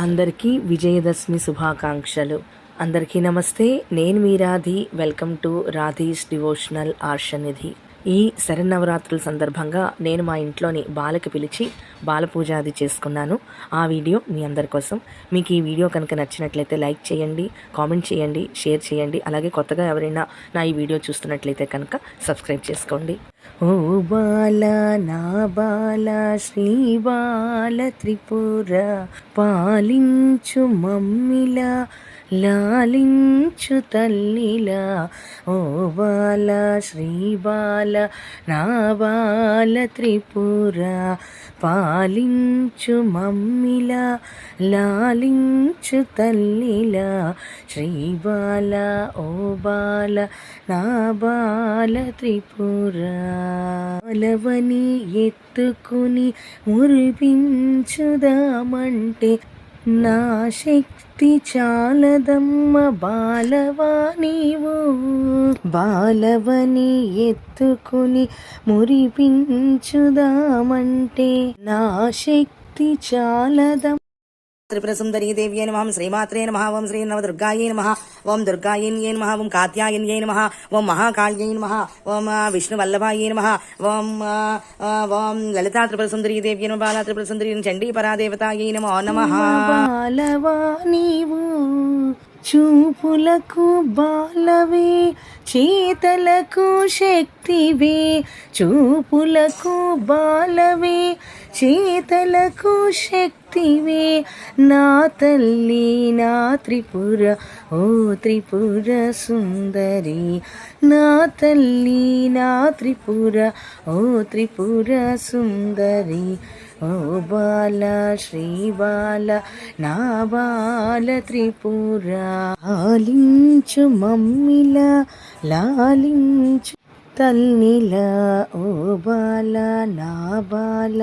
అందరికీ విజయదశమి శుభాకాంక్షలు. అందరికీ నమస్తే. నేను మీ Radhi. Welcome to Radhi's devotional Arshanidhi. ఈ శరన్నవరాత్రుల సందర్భంగా నేను మా ఇంట్లోని బాలకి పిలిచి బాలపూజ అది చేసుకున్నాను. ఆ వీడియో మీ అందరి కోసం. మీకు ఈ వీడియో కనుక నచ్చినట్లయితే లైక్ చేయండి, కామెంట్ చేయండి, షేర్ చేయండి. అలాగే కొత్తగా ఎవరైనా నా ఈ వీడియో చూస్తున్నట్లయితే కనుక సబ్స్క్రైబ్ చేసుకోండి. ఓ బాల నా బాల శ్రీ బాల త్రిపుర పాలించు మమ్మిలా లాలించు తల్లిలా. ఓ బాల శ్రీ బాల నా బాల త్రిపుర పాలించు మమ్మిలా లాలించు తల్లిలా. శ్రీ బాల ఓ బాల నా బాల త్రిపుర బాలవని ఎత్తుకుని మురిపించుదామంటే నా శక్తి చాలదమ్మ బాలవా నీవు. బాలవని ఎత్తుకుని మురిపించుదామంటే నా శక్తి చాలదమ్మ. త్రిపురసుందరీ దేవ్యై నమః. శ్రీమాత్రే నమః. ఓం శ్రీ నవదుర్గాయై నమః. ఓం దుర్గాయన్యై నమః. ఓం కాత్యాయన్యై నమః. ఓం మహాకాళ్యై నమః. ఓం విష్ణువల్లభాయై నమః. ఓం లలితా త్రిపురసుందరీ దేవ్యై నమః. బాలా త్రిపురసుందరీ చండీ పరాదేవతాయై నమో నమః. బాలవా నీవు చూపులకు బాలవే, చేతలకు శక్తివే. చూపులకు బాలవే, చేతలకు శక్తివే. నా తల్లి నా త్రిపుర ఓ త్రిపుర సుందరి. నా తల్లి నా త్రిపుర ఓ త్రిపుర సుందరి. ఓ బాల శ్రీ బాల నా బాల త్రిపుర లాలించు మమ్మిలా లాలించు తల్లిలా. ఓ బాల నా బాల.